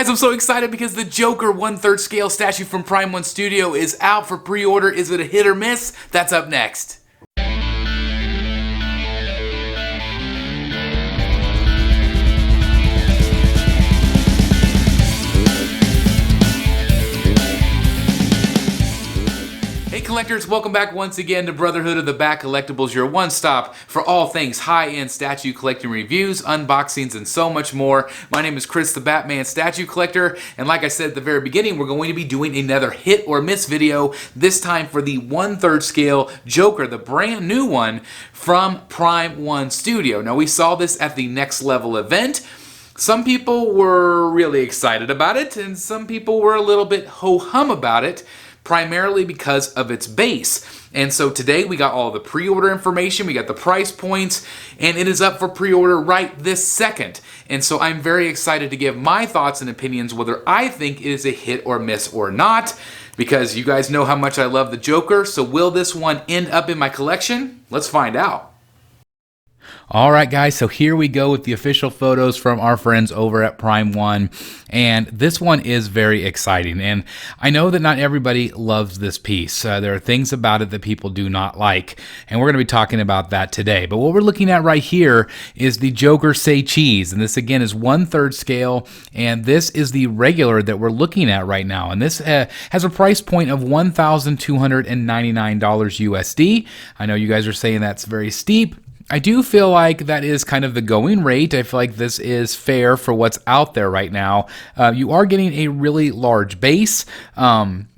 Guys, I'm so excited because the Joker 1/3 scale statue from Prime 1 Studio is out for pre-order. Is it a hit or miss? That's up next. Hey collectors, welcome back once again to Brotherhood of the Bat Collectibles, your one-stop for all things high-end statue collecting reviews, unboxings, and so much more. My name is Chris, the Batman Statue Collector, and like I said at the very beginning, we're going to be doing another hit or miss video, this time for the 1/3 scale Joker, the brand new one from Prime 1 Studio. Now we saw this at the Next Level event. Some people were really excited about it, and some people were a little bit ho-hum about it, primarily because of its base. And so today we got all the pre-order information, we got the price points, and it is up for pre-order right this second. And so I'm very excited to give my thoughts and opinions whether I think it is a hit or miss or not, because you guys know how much I love the Joker. So will this one end up in my collection? Let's find out. Alright guys, so here we go with the official photos from our friends over at Prime 1, and this one is very exciting, and I know that not everybody loves this piece. There are things about it that people do not like, and we're going to be talking about that today. But what we're looking at right here is the Joker Say Cheese, and this again is 1/3 scale, and this is the regular that we're looking at right now, and this has a price point of $1,299 USD. I know you guys are saying that's very steep. I do feel like that is kind of the going rate. I feel like this is fair for what's out there right now. You are getting a really large base,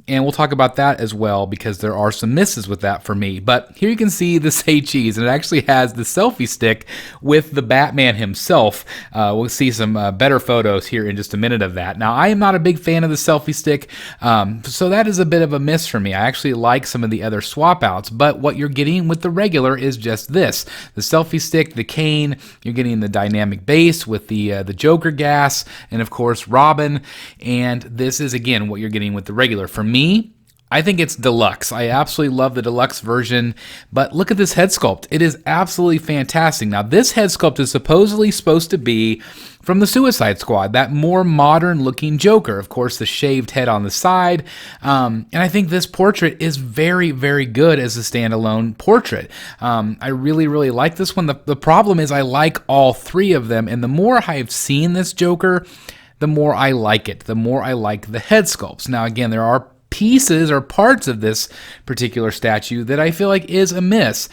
and we'll talk about that as well because there are some misses with that for me. But here you can see the Say Cheese, and it actually has the selfie stick with the Batman himself. We'll see some better photos here in just a minute of that. Now, I am not a big fan of the selfie stick, so that is a bit of a miss for me. I actually like some of the other swap outs, but what you're getting with the regular is just this. The selfie stick, the cane, you're getting the dynamic base with the Joker gas, and of course Robin, and this is again what you're getting with the regular. For me, I think it's Deluxe. I absolutely love the Deluxe version, but look at this head sculpt. It is absolutely fantastic. Now, this head sculpt is supposed to be from the Suicide Squad, that more modern-looking Joker. Of course, the shaved head on the side, and I think this portrait is very, very good as a standalone portrait. I really, really like this one. The problem is I like all three of them, and the more I've seen this Joker, the more I like it, the more I like the head sculpts. Now, again, there are pieces or parts of this particular statue that I feel like is a miss,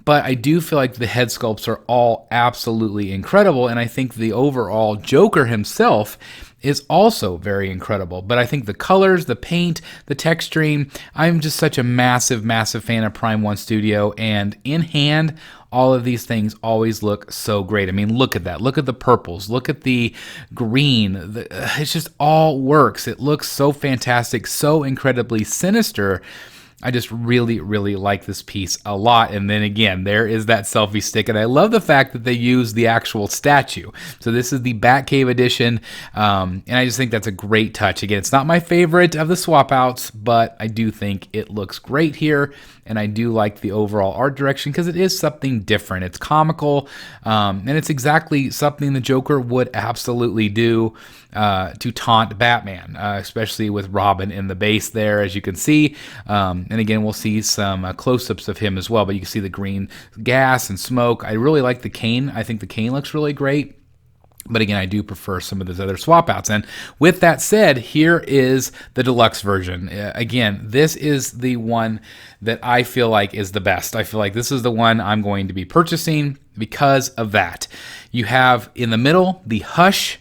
but I do feel like the head sculpts are all absolutely incredible, and I think the overall Joker himself is also very incredible. But I think the colors, the paint, the texturing, I'm just such a massive, massive fan of Prime 1 Studio, and in hand, all of these things always look so great. I mean, look at that. Look at the purples. Look at the green. It just all works. It looks so fantastic, so incredibly sinister. I just really, really like this piece a lot. And then again, there is that selfie stick. And I love the fact that they use the actual statue. So this is the Batcave edition. And I just think that's a great touch. Again, it's not my favorite of the swap outs, but I do think it looks great here. And I do like the overall art direction because it is something different. It's comical, and it's exactly something the Joker would absolutely do to taunt Batman, especially with Robin in the base there, as you can see. And again, we'll see some close-ups of him as well, but you can see the green gas and smoke. I really like the cane. I think the cane looks really great. But again, I do prefer some of those other swap outs. And with that said, here is the Deluxe version. Again, this is the one that I feel like is the best. I feel like this is the one I'm going to be purchasing because of that. You have in the middle the Hush,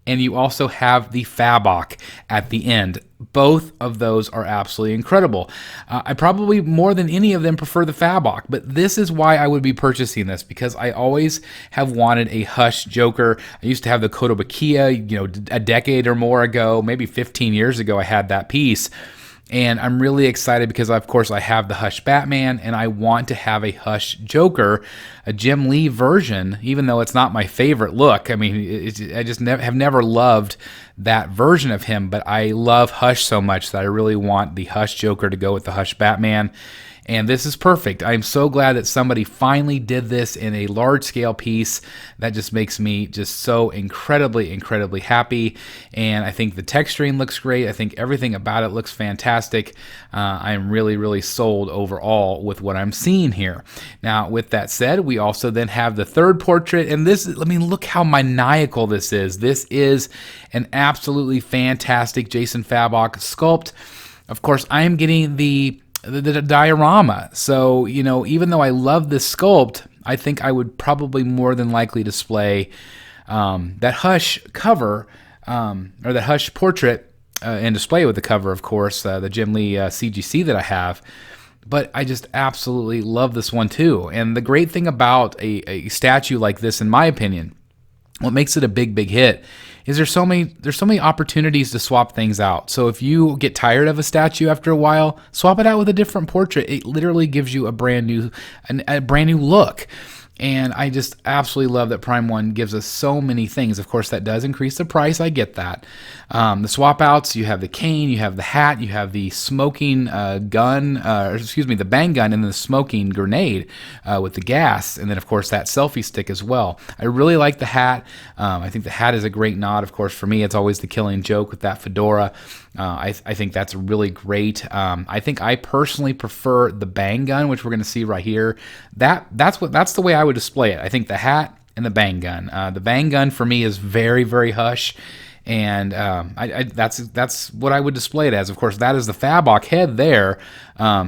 and you also have the Fabok at the end. Both of those are absolutely incredible. I probably more than any of them prefer the Fabok, but this is why I would be purchasing this, because I always have wanted a Hush Joker. I used to have the Kotobukiya, a decade or more ago, maybe 15 years ago I had that piece. And I'm really excited because, of course, I have the Hush Batman, and I want to have a Hush Joker, a Jim Lee version, even though it's not my favorite look. I mean, I just have never loved that version of him, but I love Hush so much that I really want the Hush Joker to go with the Hush Batman. And this is perfect. I'm so glad that somebody finally did this in a large scale piece. That just makes me just so incredibly, incredibly happy. And I think the texturing looks great. I think everything about it looks fantastic. I'm really, really sold overall with what I'm seeing here. Now, with that said, we also then have the third portrait. And this, I mean, look how maniacal this is. This is an absolutely fantastic Jason Fabok sculpt. Of course, I am getting the diorama. So, you know, even though I love this sculpt, I think I would probably more than likely display that Hush cover, or that Hush portrait, and display it with the cover, of course, the Jim Lee CGC that I have. But I just absolutely love this one too. And the great thing about a statue like this, in my opinion, what makes it a big, big hit is there's so many opportunities to swap things out. So if you get tired of a statue after a while, swap it out with a different portrait. It literally gives you a brand new look. And I just absolutely love that Prime 1 gives us so many things. Of course, that does increase the price. I get that. The swap outs, you have the cane, you have the hat, you have the smoking the bang gun, and then the smoking grenade with the gas. And then, of course, that selfie stick as well. I really like the hat. I think the hat is a great nod. Of course, for me, it's always the Killing Joke with that fedora. I think that's really great. I think I personally prefer the bang gun, which we're going to see right here. That's the way I would display it. I think the hat and the bang gun. The bang gun for me is very, very Hush, and that's what I would display it as. Of course, that is the Fabok head there.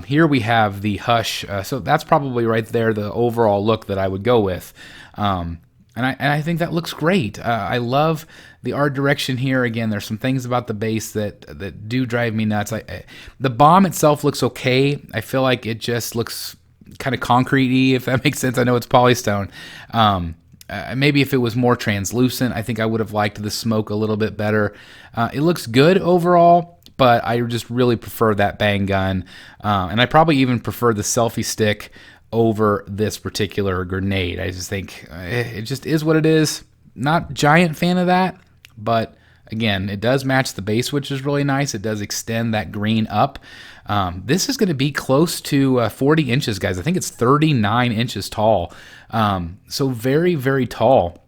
Here we have the Hush, so that's probably right there the overall look that I would go with. And I think that looks great. I love the art direction here. Again, there's some things about the base that do drive me nuts. The bomb itself looks okay. I feel like it just looks kind of concrete-y, if that makes sense. I know it's polystone. Maybe if it was more translucent, I think I would have liked the smoke a little bit better. It looks good overall, but I just really prefer that bang gun. And I probably even prefer the selfie stick over this particular grenade. I just think it just is what it is. Not giant fan of that, but again, it does match the base, which is really nice. It does extend that green up. This is going to be close to 40 inches, guys. I think it's 39 inches tall. So very, very tall.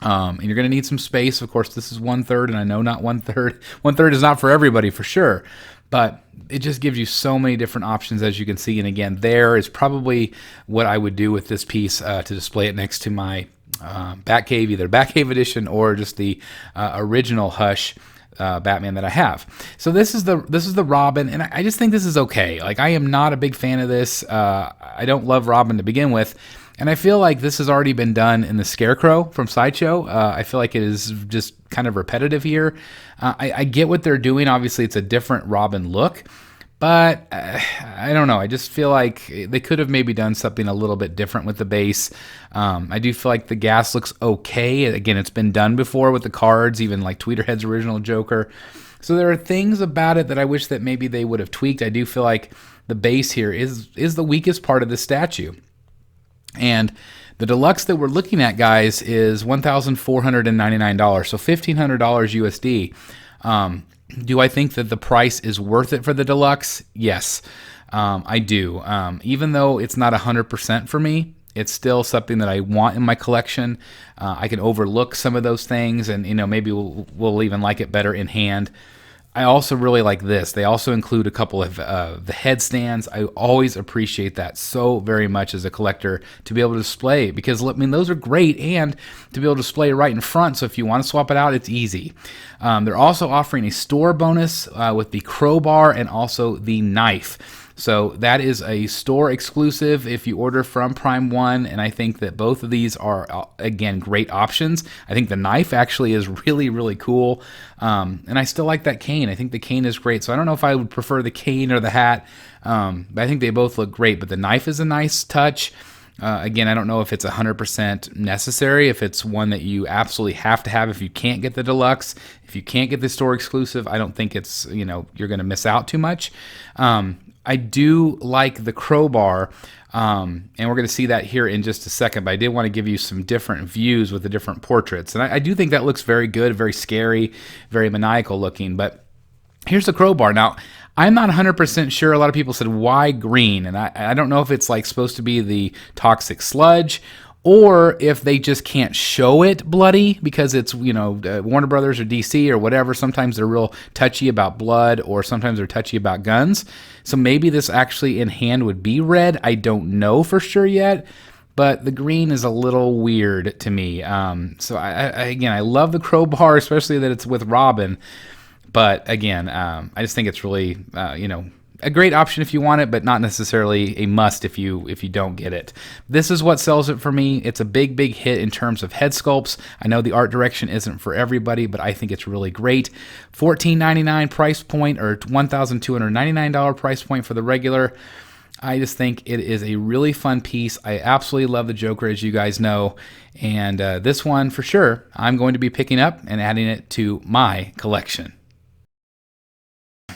And you're going to need some space. Of course, this is 1/3, and I know not 1/3. 1/3 is not for everybody, for sure. But it just gives you so many different options, as you can see. And again, there is probably what I would do with this piece to display it next to my Batcave, either Batcave edition or just the original Hush Batman that I have. So this is the Robin, and I just think this is okay. Like, I am not a big fan of this. I don't love Robin to begin with. And I feel like this has already been done in the Scarecrow from Sideshow. I feel like it is just kind of repetitive here. I get what they're doing. Obviously, it's a different Robin look. But I don't know. I just feel like they could have maybe done something a little bit different with the base. I do feel like the gas looks okay. Again, it's been done before with the cards, even like Tweeterhead's original Joker. So there are things about it that I wish that maybe they would have tweaked. I do feel like the base here is the weakest part of the statue. And the Deluxe that we're looking at, guys, is $1,499, so $1,500 USD. Do I think that the price is worth it for the Deluxe? Yes, I do. Even though it's not 100% for me, it's still something that I want in my collection. I can overlook some of those things, and maybe we'll even like it better in hand. I also really like this. They also include a couple of the headstands. I always appreciate that so very much as a collector, to be able to display, because I mean, those are great, and to be able to display right in front. So if you want to swap it out, it's easy. They're also offering a store bonus with the crowbar and also the knife. So that is a store exclusive if you order from Prime 1, and I think that both of these are, again, great options. I think the knife actually is really, really cool, and I still like that cane. I think the cane is great, so I don't know if I would prefer the cane or the hat, but I think they both look great, but the knife is a nice touch. Again, I don't know if it's 100% necessary, if it's one that you absolutely have to have if you can't get the Deluxe. If you can't get the store exclusive, I don't think it's, you're going to miss out too much. I do like the crowbar, and we're going to see that here in just a second, but I did want to give you some different views with the different portraits. And I do think that looks very good, very scary, very maniacal looking, but here's the crowbar. Now, I'm not 100% sure. A lot of people said, why green? And I don't know if it's like supposed to be the toxic sludge, or if they just can't show it bloody because it's, Warner Brothers or DC or whatever. Sometimes they're real touchy about blood, or sometimes they're touchy about guns. So maybe this actually in hand would be red. I don't know for sure yet, but the green is a little weird to me. So I love the crowbar, especially that it's with Robin. But again, I just think it's really, a great option if you want it, but not necessarily a must if you don't get it. This is what sells it for me. It's a big hit in terms of head sculpts. I know the art direction isn't for everybody, but I think it's really great. $14.99 price point, or $1,299 price point for the regular. I just think it is a really fun piece. I absolutely love the Joker, as you guys know. And this one, for sure, I'm going to be picking up and adding it to my collection.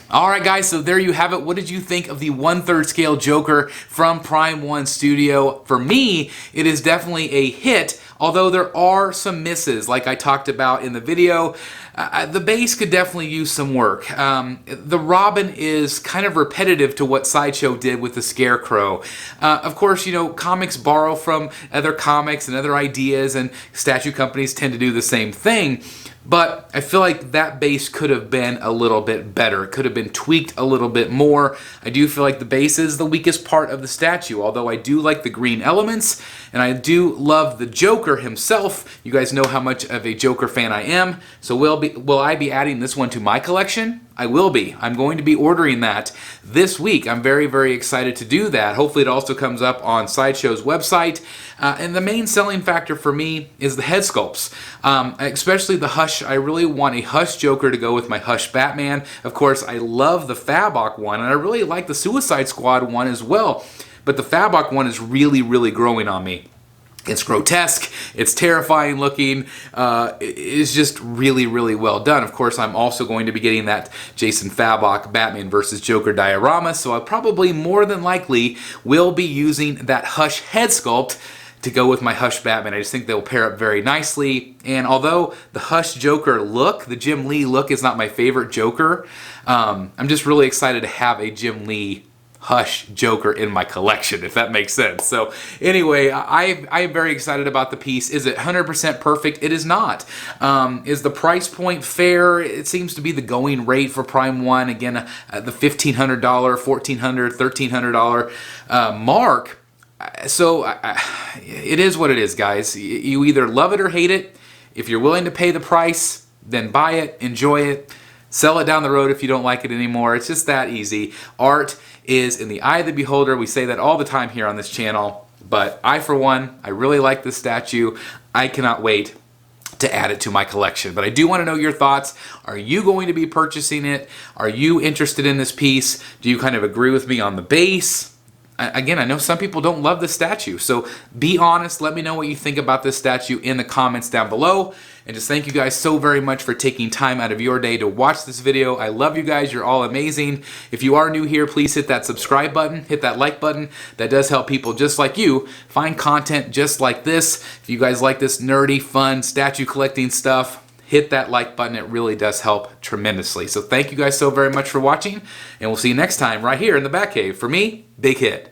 All right, guys, so there you have it. What did you think of the 1/3 scale Joker from Prime 1 Studio? For me, it is definitely a hit, although there are some misses, like I talked about in the video. The base could definitely use some work. The Robin is kind of repetitive to what Sideshow did with the Scarecrow. Of course, comics borrow from other comics and other ideas, and statue companies tend to do the same thing. But I feel like that base could have been a little bit better. It could have been tweaked a little bit more. I do feel like the base is the weakest part of the statue, although I do like the green elements, and I do love the Joker himself. You guys know how much of a Joker fan I am. So will I be adding this one to my collection? I will be. I'm going to be ordering that this week. I'm very excited to do that. Hopefully it also comes up on Sideshow's website. And the main selling factor for me is the head sculpts, especially the Hush. I really want a Hush Joker to go with my Hush Batman. Of course, I love the Fabok one, and I really like the Suicide Squad one as well. But the Fabok one is really growing on me. It's grotesque, it's terrifying looking, it's just really well done. Of course, I'm also going to be getting that Jason Fabok Batman vs. Joker diorama, so I probably more than likely will be using that Hush head sculpt to go with my Hush Batman. I just think they'll pair up very nicely. And although the Hush Joker look, the Jim Lee look, is not my favorite Joker, I'm just really excited to have a Jim Lee Hush Joker in my collection, if that makes sense. So anyway, I am very excited about the piece. Is it 100% perfect? It is not. Is the price point fair? It seems to be the going rate for Prime 1. Again, the $1,500, $1,400, $1,300 mark. So it is what it is, guys. You either love it or hate it. If you're willing to pay the price, then buy it, enjoy it. Sell it down the road if you don't like it anymore. It's just that easy. Art is in the eye of the beholder. We say that all the time here on this channel. But I, for one, I really like this statue. I cannot wait to add it to my collection. But I do want to know your thoughts. Are you going to be purchasing it? Are you interested in this piece? Do you kind of agree with me on the base? Again, I know some people don't love the statue, so be honest. Let me know what you think about this statue in the comments down below. And just thank you guys so very much for taking time out of your day to watch this video. I love you guys. You're all amazing. If you are new here, please hit that subscribe button, hit that like button. That does help people just like you find content just like this. If you guys like this nerdy, fun statue collecting stuff, hit that like button. It really does help tremendously. So thank you guys so very much for watching, and we'll see you next time right here in the Batcave. For me, Big Hit.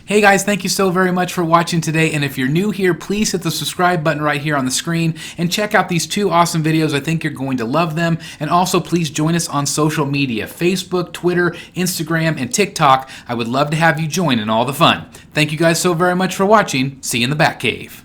Hey guys, thank you so very much for watching today, and if you're new here, please hit the subscribe button right here on the screen and check out these two awesome videos. I think you're going to love them. And also please join us on social media, Facebook, Twitter, Instagram, and TikTok. I would love to have you join in all the fun. Thank you guys so very much for watching. See you in the Batcave.